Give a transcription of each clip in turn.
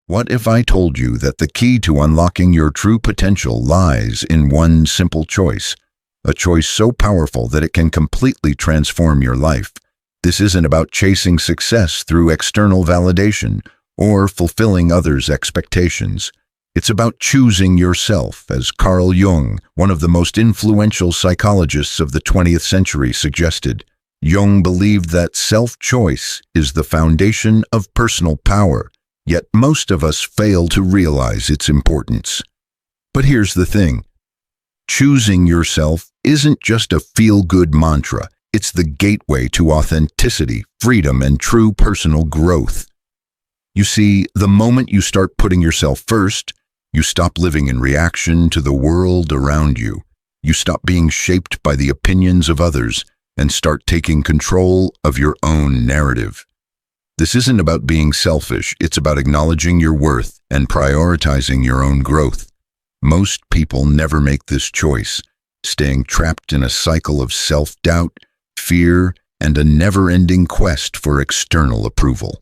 What if I told you that the key to unlocking your true potential lies in one simple choice, a choice so powerful that it can completely transform your life? This isn't about chasing success through external validation or fulfilling others' expectations. It's about choosing yourself, as Carl Jung, one of the most influential psychologists of the 20th century, suggested. Jung believed that self-choice is the foundation of personal power, yet most of us fail to realize its importance. But here's the thing. Choosing yourself isn't just a feel-good mantra. It's the gateway to authenticity, freedom, and true personal growth. You see, the moment you start putting yourself first, you stop living in reaction to the world around you. You stop being shaped by the opinions of others and start taking control of your own narrative. This isn't about being selfish, it's about acknowledging your worth and prioritizing your own growth. Most people never make this choice, staying trapped in a cycle of self-doubt, fear, and a never-ending quest for external approval.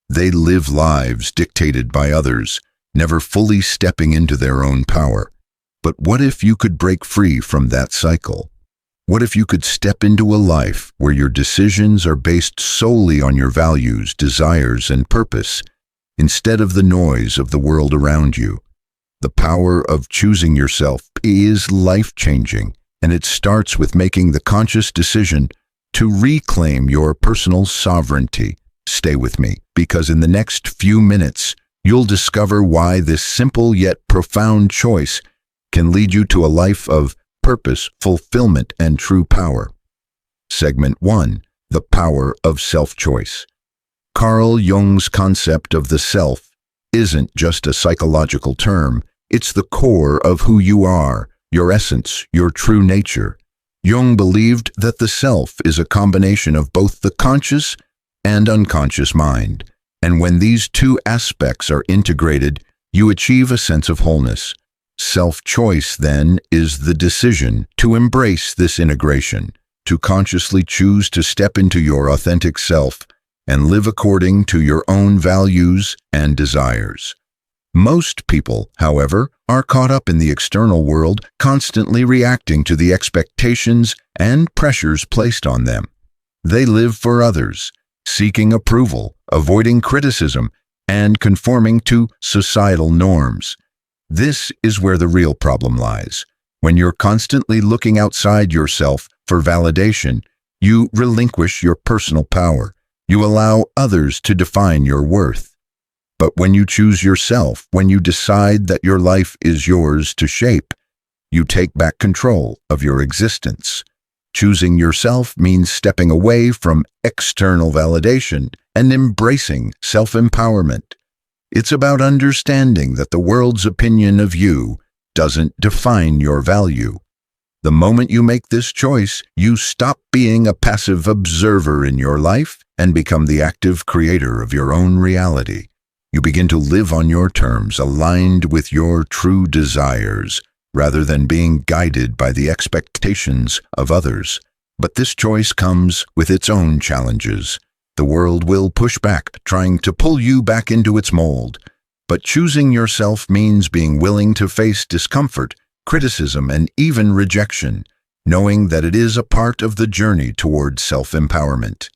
They live lives dictated by others, never fully stepping into their own power. But what if you could break free from that cycle? What if you could step into a life where your decisions are based solely on your values, desires, and purpose, instead of the noise of the world around you? The power of choosing yourself is life-changing, and it starts with making the conscious decision to reclaim your personal sovereignty. Stay with me, because in the next few minutes, you'll discover why this simple yet profound choice can lead you to a life of purpose, fulfillment, and true power. Segment 1. The Power of Self-Choice. Carl Jung's concept of the self isn't just a psychological term, it's the core of who you are, your essence, your true nature. Jung believed that the self is a combination of both the conscious and unconscious mind, and when these two aspects are integrated, you achieve a sense of wholeness. Self-choice, then, is the decision to embrace this integration, to consciously choose to step into your authentic self and live according to your own values and desires. Most people, however, are caught up in the external world, constantly reacting to the expectations and pressures placed on them. They live for others, seeking approval, avoiding criticism, and conforming to societal norms. This is where the real problem lies. When you're constantly looking outside yourself for validation, you relinquish your personal power. You allow others to define your worth. But when you choose yourself, when you decide that your life is yours to shape, you take back control of your existence. Choosing yourself means stepping away from external validation and embracing self-empowerment. It's about understanding that the world's opinion of you doesn't define your value. The moment you make this choice, you stop being a passive observer in your life and become the active creator of your own reality. You begin to live on your terms, aligned with your true desires, rather than being guided by the expectations of others. But this choice comes with its own challenges. The world will push back, trying to pull you back into its mold. But choosing yourself means being willing to face discomfort, criticism, and even rejection, knowing that it is a part of the journey toward self-empowerment.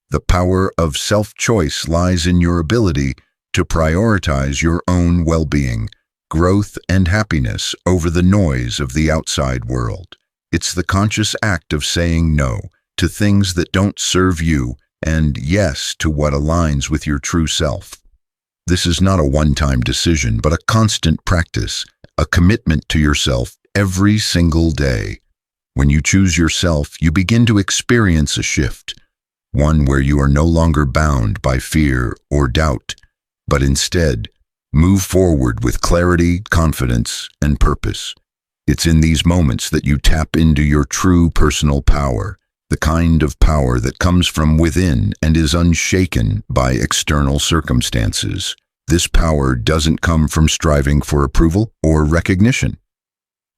The power of self-choice lies in your ability to prioritize your own well-being, growth, and happiness over the noise of the outside world. It's the conscious act of saying no to things that don't serve you and yes to what aligns with your true self. This is not a one-time decision, but a constant practice, a commitment to yourself every single day. When you choose yourself, you begin to experience a shift, one where you are no longer bound by fear or doubt, but instead move forward with clarity, confidence, and purpose. It's in these moments that you tap into your true personal power, the kind of power that comes from within and is unshaken by external circumstances. This power doesn't come from striving for approval or recognition.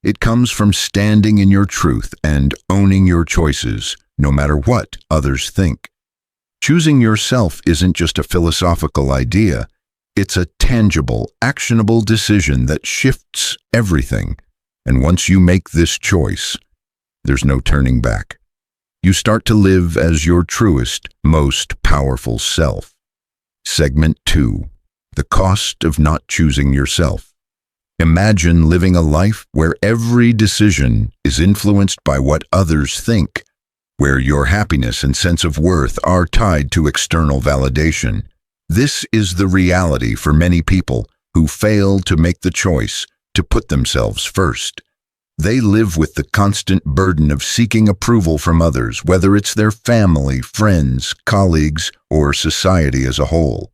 It comes from standing in your truth and owning your choices, no matter what others think. Choosing yourself isn't just a philosophical idea. It's a tangible, actionable decision that shifts everything. And once you make this choice, there's no turning back. You start to live as your truest, most powerful self. Segment 2. The cost of not choosing yourself. Imagine living a life where every decision is influenced by what others think, where your happiness and sense of worth are tied to external validation. This is the reality for many people who fail to make the choice to put themselves first. They live with the constant burden of seeking approval from others, whether it's their family, friends, colleagues, or society as a whole.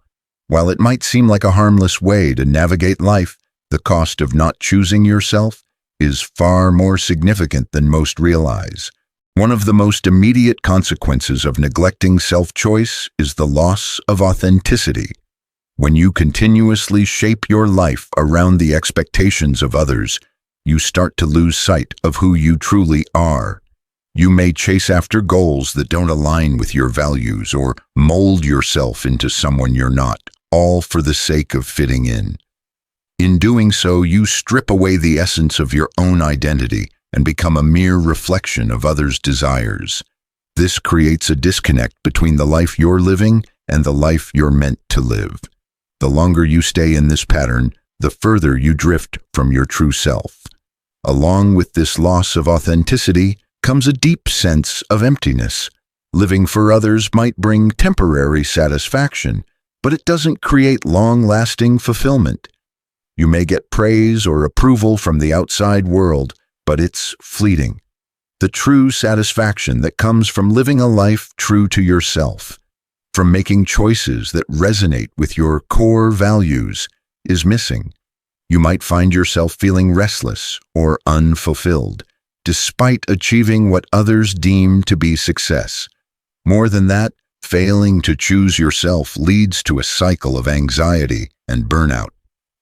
While it might seem like a harmless way to navigate life, the cost of not choosing yourself is far more significant than most realize. One of the most immediate consequences of neglecting self-choice is the loss of authenticity. When you continuously shape your life around the expectations of others, you start to lose sight of who you truly are. You may chase after goals that don't align with your values or mold yourself into someone you're not, all for the sake of fitting in. In doing so, you strip away the essence of your own identity and become a mere reflection of others' desires. This creates a disconnect between the life you're living and the life you're meant to live. The longer you stay in this pattern, the further you drift from your true self. Along with this loss of authenticity comes a deep sense of emptiness. Living for others might bring temporary satisfaction, but it doesn't create long-lasting fulfillment. You may get praise or approval from the outside world, but it's fleeting. The true satisfaction that comes from living a life true to yourself, from making choices that resonate with your core values, is missing. You might find yourself feeling restless or unfulfilled, despite achieving what others deem to be success. More than that, failing to choose yourself leads to a cycle of anxiety and burnout.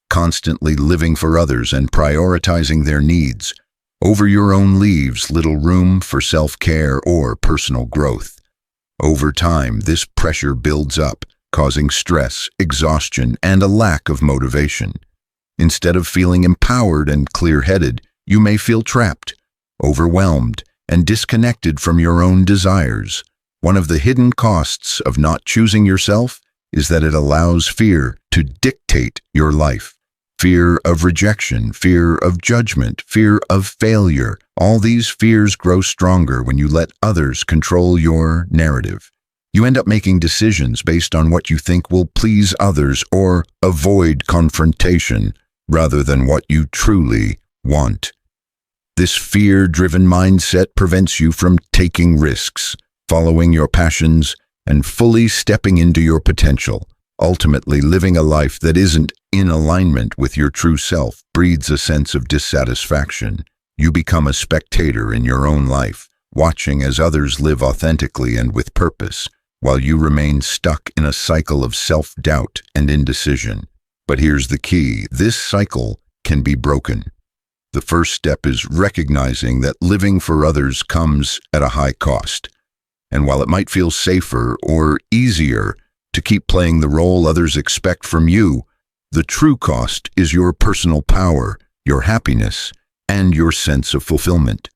Constantly living for others and prioritizing their needs over your own leaves little room for self-care or personal growth. Over time, this pressure builds up, causing stress, exhaustion, and a lack of motivation. Instead of feeling empowered and clear-headed, you may feel trapped, overwhelmed, and disconnected from your own desires. One of the hidden costs of not choosing yourself is that it allows fear to dictate your life. Fear of rejection, fear of judgment, fear of failure. All these fears grow stronger when you let others control your narrative. You end up making decisions based on what you think will please others or avoid confrontation, rather than what you truly want. This fear-driven mindset prevents you from taking risks, following your passions, and fully stepping into your potential. Ultimately, living a life that isn't in alignment with your true self breeds a sense of dissatisfaction. You become a spectator in your own life, watching as others live authentically and with purpose, while you remain stuck in a cycle of self-doubt and indecision. But here's the key: this cycle can be broken. The first step is recognizing that living for others comes at a high cost. And while it might feel safer or easier to keep playing the role others expect from you, the true cost is your personal power, your happiness, and your sense of fulfillment.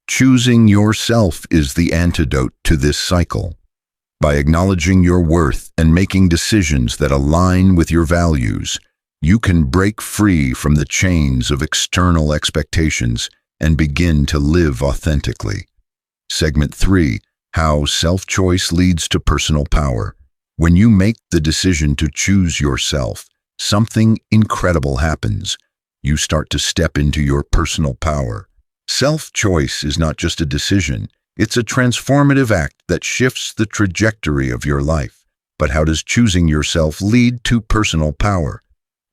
Choosing yourself is the antidote to this cycle. By acknowledging your worth and making decisions that align with your values, you can break free from the chains of external expectations and begin to live authentically. Segment 3. How self-choice leads to personal power. When you make the decision to choose yourself, something incredible happens. You start to step into your personal power. Self-choice is not just a decision, it's a transformative act that shifts the trajectory of your life. But how does choosing yourself lead to personal power?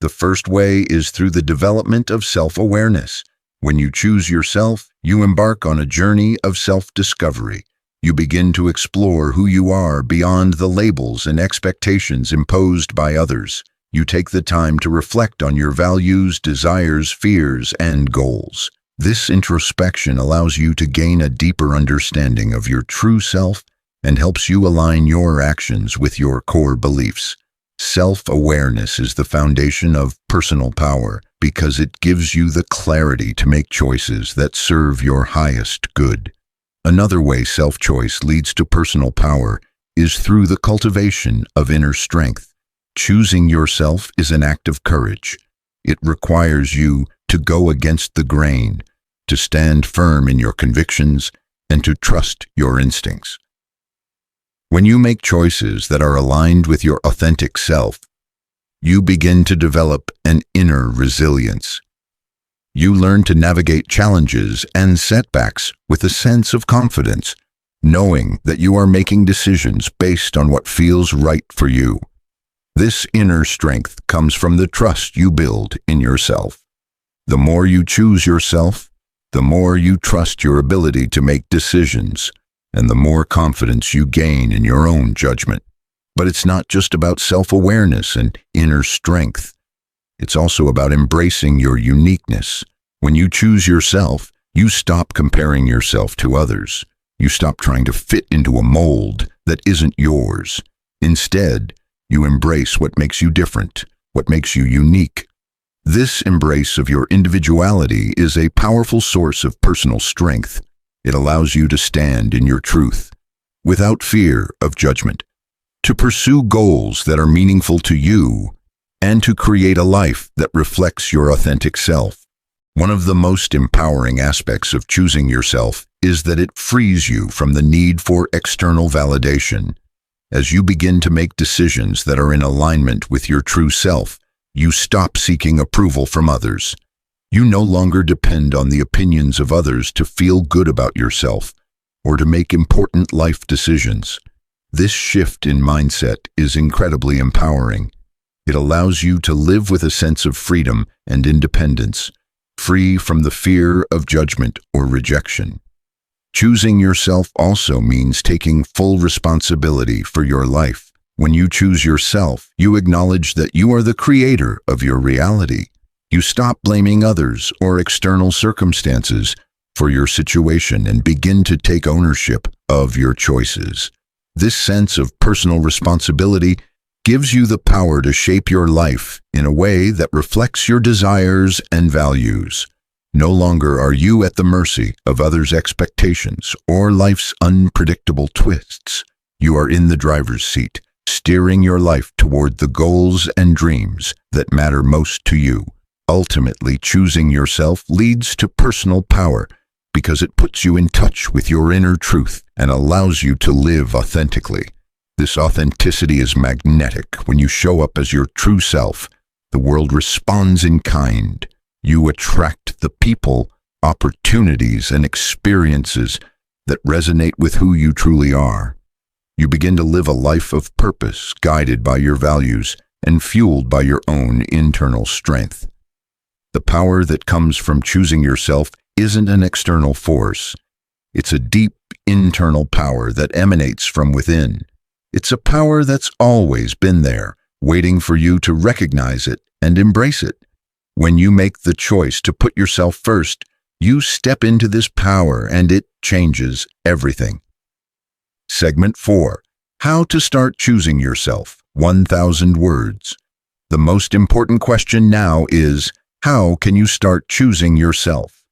The first way is through the development of self-awareness. When you choose yourself, you embark on a journey of self-discovery. You begin to explore who you are beyond the labels and expectations imposed by others. You take the time to reflect on your values, desires, fears, and goals. This introspection allows you to gain a deeper understanding of your true self and helps you align your actions with your core beliefs. Self-awareness is the foundation of personal power because it gives you the clarity to make choices that serve your highest good. Another way self-choice leads to personal power is through the cultivation of inner strength. Choosing yourself is an act of courage. It requires you to go against the grain, to stand firm in your convictions, and to trust your instincts. When you make choices that are aligned with your authentic self, you begin to develop an inner resilience. You learn to navigate challenges and setbacks with a sense of confidence, knowing that you are making decisions based on what feels right for you. This inner strength comes from the trust you build in yourself. The more you choose yourself, the more you trust your ability to make decisions, and the more confidence you gain in your own judgment. But it's not just about self-awareness and inner strength. It's also about embracing your uniqueness. When you choose yourself, you stop comparing yourself to others. You stop trying to fit into a mold that isn't yours. Instead, you embrace what makes you different, what makes you unique. This embrace of your individuality is a powerful source of personal strength. It allows you to stand in your truth, without fear of judgment, to pursue goals that are meaningful to you, and to create a life that reflects your authentic self. One of the most empowering aspects of choosing yourself is that it frees you from the need for external validation. As you begin to make decisions that are in alignment with your true self, you stop seeking approval from others. You no longer depend on the opinions of others to feel good about yourself or to make important life decisions. This shift in mindset is incredibly empowering. It allows you to live with a sense of freedom and independence, free from the fear of judgment or rejection. Choosing yourself also means taking full responsibility for your life. When you choose yourself, you acknowledge that you are the creator of your reality. You stop blaming others or external circumstances for your situation and begin to take ownership of your choices. This sense of personal responsibility gives you the power to shape your life in a way that reflects your desires and values. No longer are you at the mercy of others' expectations or life's unpredictable twists. You are in the driver's seat, steering your life toward the goals and dreams that matter most to you. Ultimately, choosing yourself leads to personal power because it puts you in touch with your inner truth and allows you to live authentically. This authenticity is magnetic. When you show up as your true self, the world responds in kind. You attract the people, opportunities, and experiences that resonate with who you truly are. You begin to live a life of purpose, guided by your values and fueled by your own internal strength. The power that comes from choosing yourself isn't an external force. It's a deep internal power that emanates from within. It's a power that's always been there, waiting for you to recognize it and embrace it. When you make the choice to put yourself first, you step into this power and it changes everything. Segment 4. How to start choosing yourself. 1,000 words. The most important question now is, how can you start choosing yourself?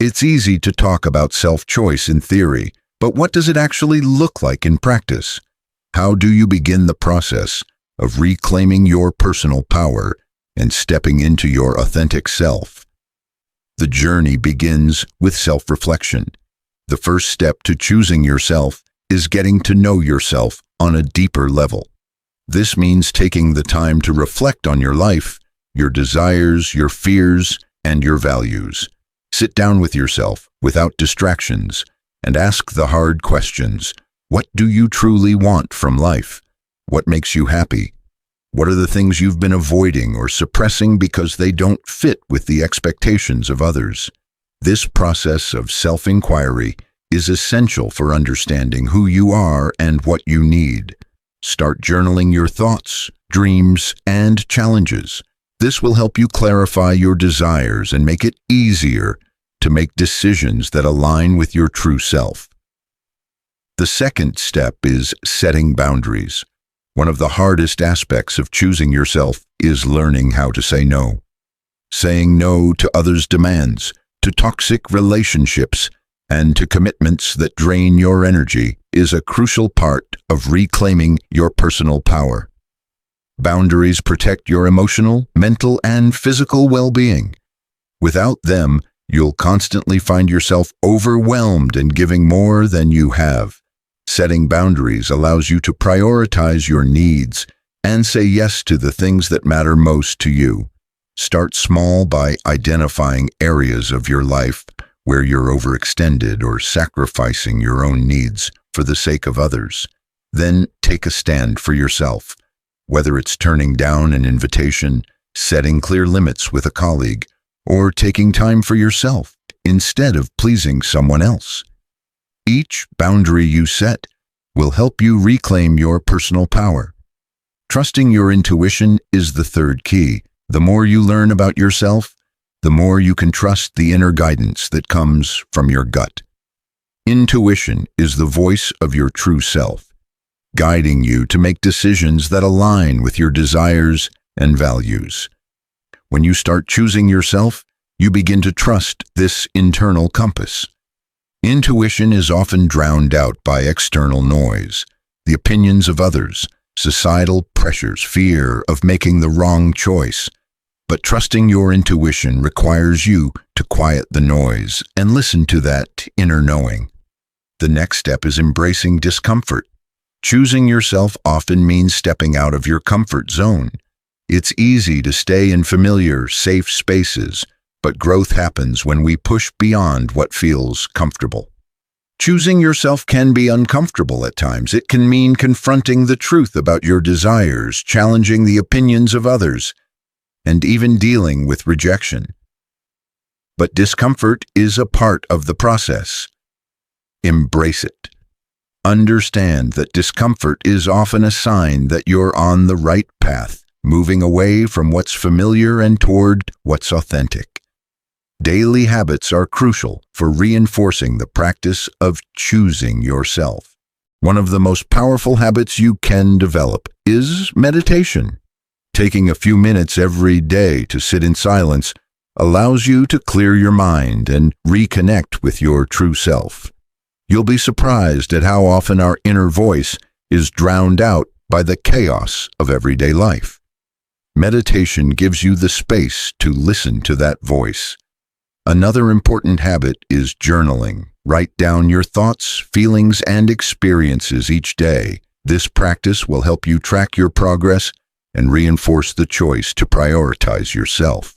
It's easy to talk about self-choice in theory, but what does it actually look like in practice? How do you begin the process of reclaiming your personal power and stepping into your authentic self? The journey begins with self-reflection. The first step to choosing yourself is getting to know yourself on a deeper level. This means taking the time to reflect on your life, your desires, your fears, and your values. Sit down with yourself without distractions and ask the hard questions. What do you truly want from life? What makes you happy? What are the things you've been avoiding or suppressing because they don't fit with the expectations of others? This process of self-inquiry is essential for understanding who you are and what you need. Start journaling your thoughts, dreams, and challenges. This will help you clarify your desires and make it easier to make decisions that align with your true self. The second step is setting boundaries. One of the hardest aspects of choosing yourself is learning how to say no. Saying no to others' demands, to toxic relationships, and to commitments that drain your energy is a crucial part of reclaiming your personal power. Boundaries protect your emotional, mental, and physical well-being. Without them, you'll constantly find yourself overwhelmed and giving more than you have. Setting boundaries allows you to prioritize your needs and say yes to the things that matter most to you. Start small by identifying areas of your life where you're overextended or sacrificing your own needs for the sake of others. Then take a stand for yourself. Whether it's turning down an invitation, setting clear limits with a colleague, or taking time for yourself instead of pleasing someone else. Each boundary you set will help you reclaim your personal power. Trusting your intuition is the third key. The more you learn about yourself, the more you can trust the inner guidance that comes from your gut. Intuition is the voice of your true self, guiding you to make decisions that align with your desires and values. When you start choosing yourself, you begin to trust this internal compass. Intuition is often drowned out by external noise, the opinions of others, societal pressures, fear of making the wrong choice. But trusting your intuition requires you to quiet the noise and listen to that inner knowing. The next step is embracing discomfort. Choosing yourself often means stepping out of your comfort zone. It's easy to stay in familiar, safe spaces, but growth happens when we push beyond what feels comfortable. Choosing yourself can be uncomfortable at times. It can mean confronting the truth about your desires, challenging the opinions of others, and even dealing with rejection. But discomfort is a part of the process. Embrace it. Understand that discomfort is often a sign that you're on the right path, moving away from what's familiar and toward what's authentic. Daily habits are crucial for reinforcing the practice of choosing yourself. One of the most powerful habits you can develop is meditation. Taking a few minutes every day to sit in silence allows you to clear your mind and reconnect with your true self. You'll be surprised at how often our inner voice is drowned out by the chaos of everyday life. Meditation gives you the space to listen to that voice. Another important habit is journaling. Write down your thoughts, feelings, and experiences each day. This practice will help you track your progress and reinforce the choice to prioritize yourself.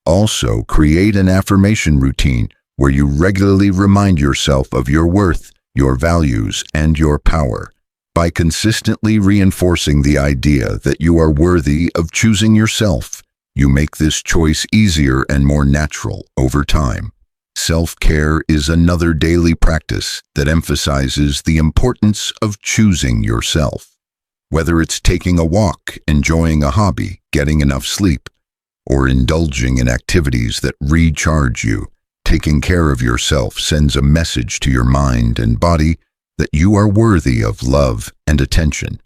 Also, create an affirmation routine where you regularly remind yourself of your worth, your values, and your power. By consistently reinforcing the idea that you are worthy of choosing yourself, you make this choice easier and more natural over time. Self-care is another daily practice that emphasizes the importance of choosing yourself. Whether it's taking a walk, enjoying a hobby, getting enough sleep, or indulging in activities that recharge you, taking care of yourself sends a message to your mind and body that you are worthy of love and attention.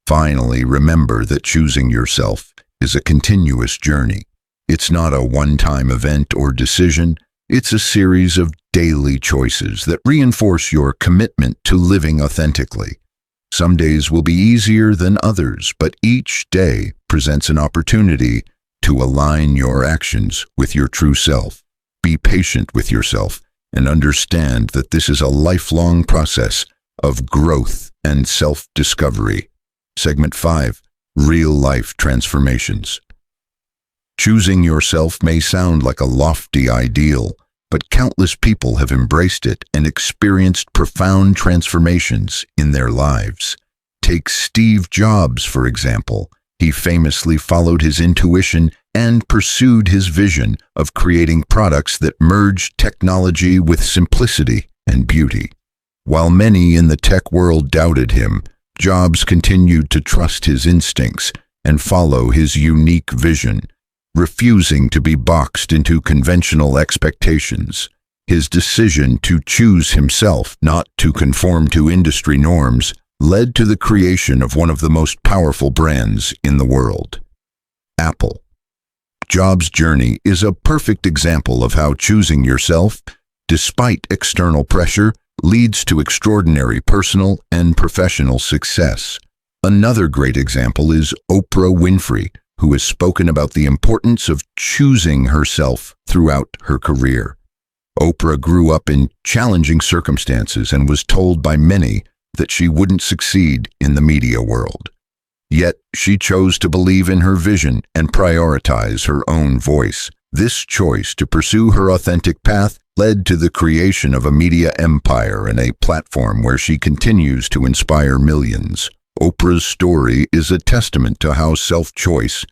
Finally, remember that choosing yourself is a continuous journey. It's not a one-time event or decision. It's a series of daily choices that reinforce your commitment to living authentically. Some days will be easier than others, but each day presents an opportunity to align your actions with your true self. Be patient with yourself and understand that this is a lifelong process of growth and self-discovery. Segment 5. Real-life transformations. Choosing yourself may sound like a lofty ideal, but countless people have embraced it and experienced profound transformations in their lives. Take Steve Jobs, for example. He famously followed his intuition and pursued his vision of creating products that merged technology with simplicity and beauty. While many in the tech world doubted him, Jobs continued to trust his instincts and follow his unique vision, refusing to be boxed into conventional expectations. His decision to choose himself, not to conform to industry norms, led to the creation of one of the most powerful brands in the world, Apple. Jobs' journey is a perfect example of how choosing yourself, despite external pressure, leads to extraordinary personal and professional success. Another great example is Oprah Winfrey, who has spoken about the importance of choosing herself throughout her career. Oprah grew up in challenging circumstances and was told by many that she wouldn't succeed in the media world. Yet she chose to believe in her vision and prioritize her own voice. This choice to pursue her authentic path led to the creation of a media empire and a platform where she continues to inspire millions. Oprah's story is a testament to how self-choice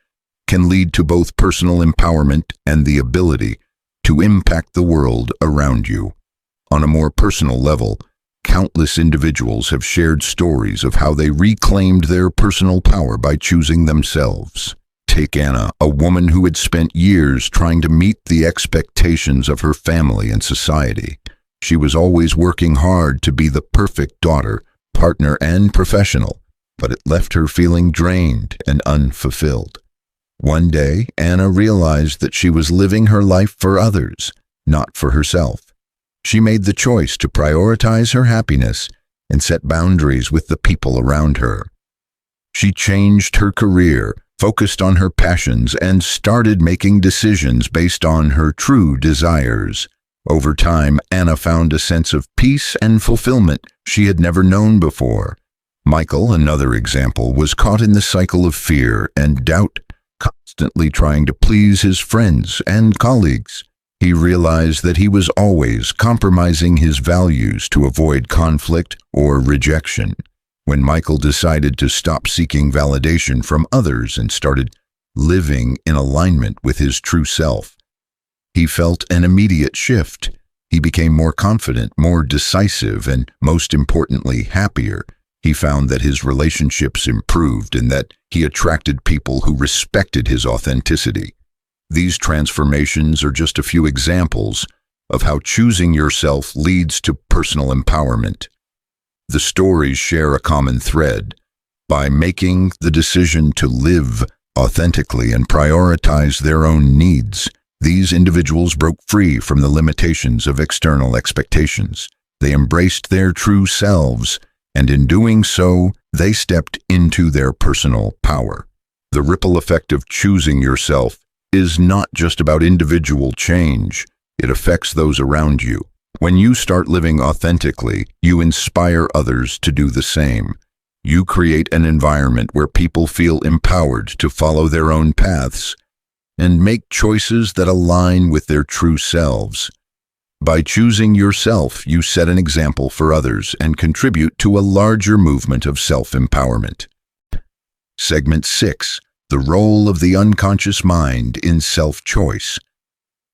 can lead to both personal empowerment and the ability to impact the world around you. On a more personal level, countless individuals have shared stories of how they reclaimed their personal power by choosing themselves. Take Anna, a woman who had spent years trying to meet the expectations of her family and society. She was always working hard to be the perfect daughter, partner, and professional, but it left her feeling drained and unfulfilled. One day, Anna realized that she was living her life for others, not for herself. She made the choice to prioritize her happiness and set boundaries with the people around her. She changed her career, focused on her passions, and started making decisions based on her true desires. Over time, Anna found a sense of peace and fulfillment she had never known before. Michael, another example, was caught in the cycle of fear and doubt, constantly trying to please his friends and colleagues. He realized that he was always compromising his values to avoid conflict or rejection. When Michael decided to stop seeking validation from others and started living in alignment with his true self, he felt an immediate shift. He became more confident, more decisive, and most importantly, happier. He found that his relationships improved and that he attracted people who respected his authenticity. These transformations are just a few examples of how choosing yourself leads to personal empowerment. The stories share a common thread. By making the decision to live authentically and prioritize their own needs, these individuals broke free from the limitations of external expectations. They embraced their true selves, and in doing so, they stepped into their personal power. The ripple effect of choosing yourself is not just about individual change. It affects those around you. When you start living authentically, you inspire others to do the same. You create an environment where people feel empowered to follow their own paths and make choices that align with their true selves. By choosing yourself, you set an example for others and contribute to a larger movement of self-empowerment. Segment 6. The role of the unconscious mind in self-choice.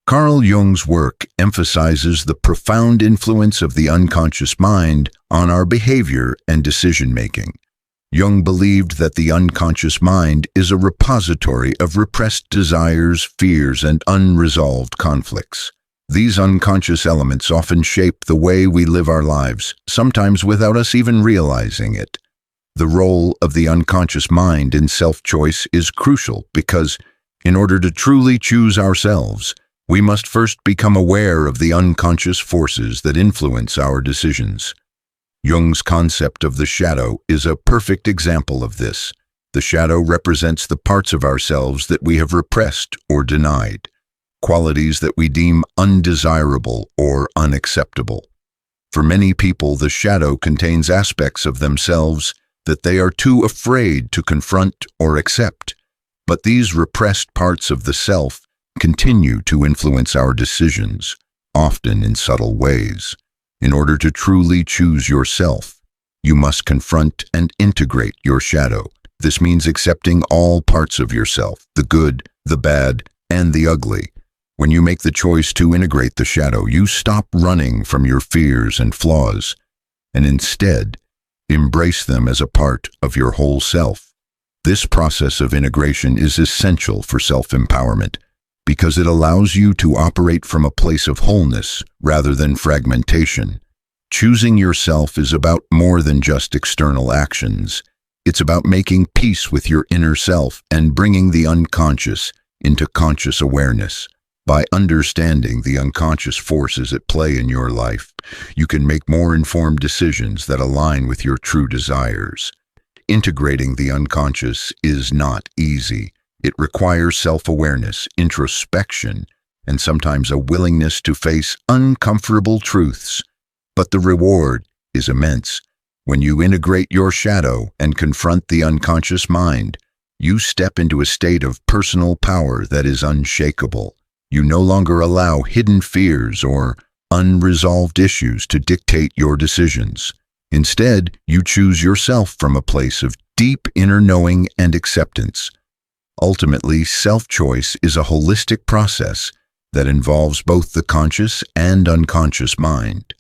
Carl Jung's work emphasizes the profound influence of the unconscious mind on our behavior and decision-making. Jung believed that the unconscious mind is a repository of repressed desires, fears, and unresolved conflicts. These unconscious elements often shape the way we live our lives, sometimes without us even realizing it. The role of the unconscious mind in self-choice is crucial because, in order to truly choose ourselves, we must first become aware of the unconscious forces that influence our decisions. Jung's concept of the shadow is a perfect example of this. The shadow represents the parts of ourselves that we have repressed or denied, qualities that we deem undesirable or unacceptable. For many people, the shadow contains aspects of themselves that they are too afraid to confront or accept. But these repressed parts of the self continue to influence our decisions, often in subtle ways. In order to truly choose yourself, you must confront and integrate your shadow. This means accepting all parts of yourself, the good, the bad, and the ugly. When you make the choice to integrate the shadow, you stop running from your fears and flaws, and instead, embrace them as a part of your whole self. This process of integration is essential for self-empowerment because it allows you to operate from a place of wholeness rather than fragmentation. Choosing yourself is about more than just external actions. It's about making peace with your inner self and bringing the unconscious into conscious awareness. By understanding the unconscious forces at play in your life, you can make more informed decisions that align with your true desires. Integrating the unconscious is not easy. It requires self-awareness, introspection, and sometimes a willingness to face uncomfortable truths. But the reward is immense. When you integrate your shadow and confront the unconscious mind, you step into a state of personal power that is unshakable. You no longer allow hidden fears or unresolved issues to dictate your decisions. Instead, you choose yourself from a place of deep inner knowing and acceptance. Ultimately, self-choice is a holistic process that involves both the conscious and unconscious mind.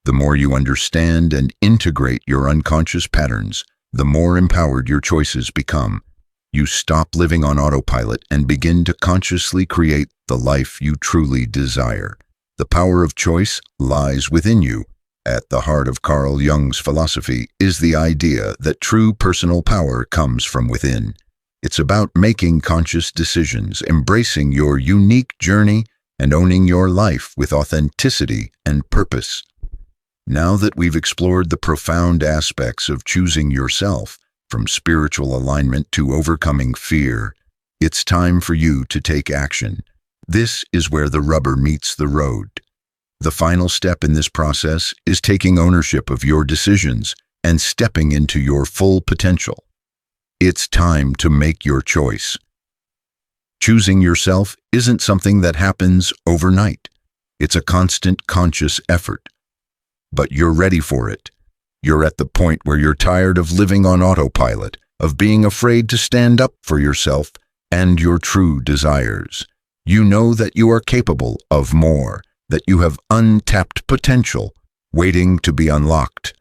The more you understand and integrate your unconscious patterns, the more empowered your choices become. You stop living on autopilot and begin to consciously create the life you truly desire. The power of choice lies within you. At the heart of Carl Jung's philosophy is the idea that true personal power comes from within. It's about making conscious decisions, embracing your unique journey, and owning your life with authenticity and purpose. Now that we've explored the profound aspects of choosing yourself, from spiritual alignment to overcoming fear, it's time for you to take action. This is where the rubber meets the road. The final step in this process is taking ownership of your decisions and stepping into your full potential. It's time to make your choice. Choosing yourself isn't something that happens overnight. It's a constant conscious effort. But you're ready for it. You're at the point where you're tired of living on autopilot, of being afraid to stand up for yourself and your true desires. You know that you are capable of more, that you have untapped potential waiting to be unlocked.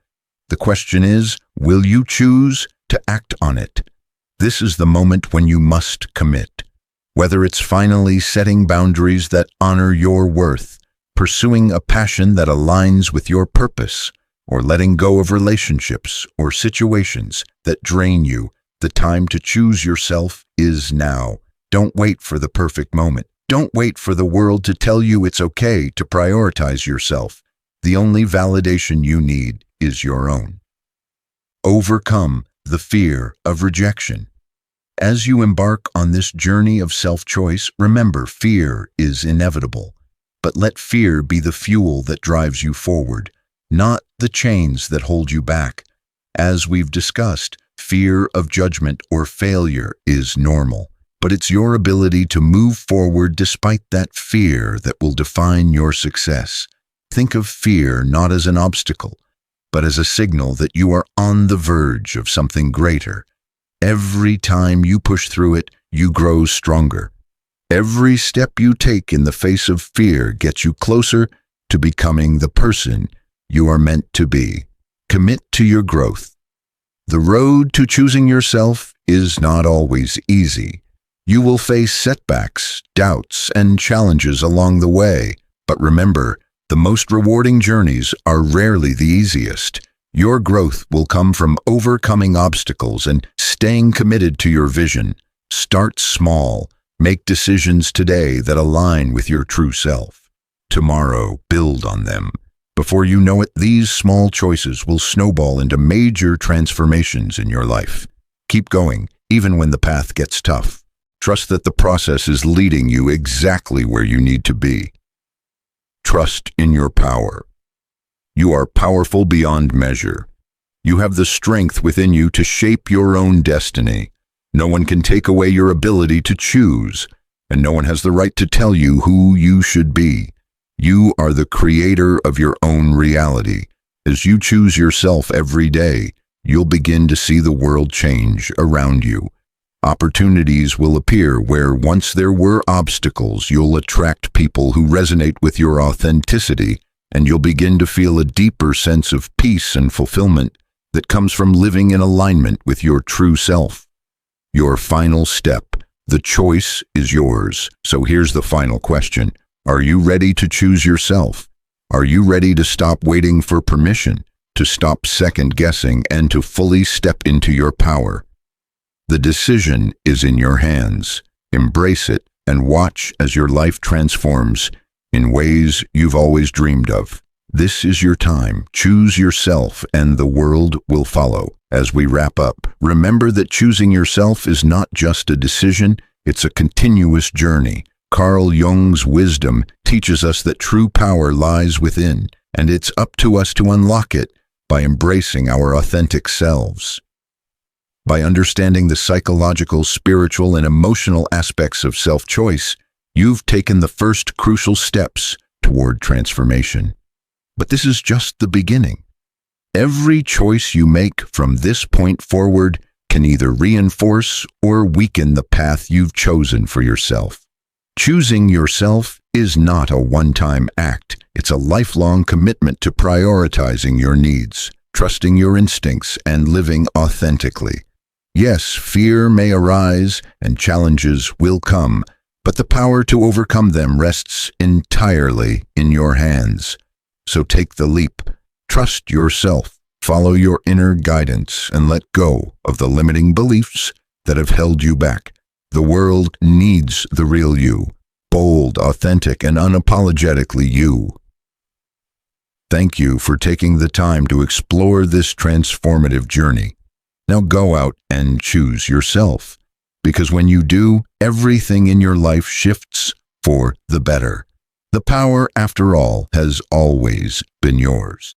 The question is, will you choose to act on it? This is the moment when you must commit. Whether it's finally setting boundaries that honor your worth, pursuing a passion that aligns with your purpose, or letting go of relationships or situations that drain you, the time to choose yourself is now. Don't wait for the perfect moment. Don't wait for the world to tell you it's okay to prioritize yourself. The only validation you need is your own. Overcome the fear of rejection. As you embark on this journey of self-choice, remember, fear is inevitable. But let fear be the fuel that drives you forward, not the chains that hold you back. As we've discussed, fear of judgment or failure is normal, but it's your ability to move forward despite that fear that will define your success. Think of fear not as an obstacle, but as a signal that you are on the verge of something greater. Every time you push through it, you grow stronger. Every step you take in the face of fear gets you closer to becoming the person you are meant to be. Commit to your growth. The road to choosing yourself is not always easy. You will face setbacks, doubts, and challenges along the way. But remember, the most rewarding journeys are rarely the easiest. Your growth will come from overcoming obstacles and staying committed to your vision. Start small. Make decisions today that align with your true self. Tomorrow, build on them. Before you know it, these small choices will snowball into major transformations in your life. Keep going, even when the path gets tough. Trust that the process is leading you exactly where you need to be. Trust in your power. You are powerful beyond measure. You have the strength within you to shape your own destiny. No one can take away your ability to choose, and no one has the right to tell you who you should be. You are the creator of your own reality. As you choose yourself every day, you'll begin to see the world change around you. Opportunities will appear where once there were obstacles. You'll attract people who resonate with your authenticity, and you'll begin to feel a deeper sense of peace and fulfillment that comes from living in alignment with your true self. Your final step. The choice is yours. So here's the final question. Are you ready to choose yourself? Are you ready to stop waiting for permission, to stop second-guessing, and to fully step into your power? The decision is in your hands. Embrace it and watch as your life transforms in ways you've always dreamed of. This is your time. Choose yourself and the world will follow. As we wrap up, remember that choosing yourself is not just a decision, it's a continuous journey. Carl Jung's wisdom teaches us that true power lies within, and it's up to us to unlock it by embracing our authentic selves. By understanding the psychological, spiritual, and emotional aspects of self-choice, you've taken the first crucial steps toward transformation. But this is just the beginning. Every choice you make from this point forward can either reinforce or weaken the path you've chosen for yourself. Choosing yourself is not a one-time act. It's a lifelong commitment to prioritizing your needs, trusting your instincts, and living authentically. Yes, fear may arise and challenges will come, but the power to overcome them rests entirely in your hands. So take the leap, trust yourself, follow your inner guidance, and let go of the limiting beliefs that have held you back. The world needs the real you, bold, authentic, and unapologetically you. Thank you for taking the time to explore this transformative journey. Now go out and choose yourself, because when you do, everything in your life shifts for the better. The power, after all, has always been yours.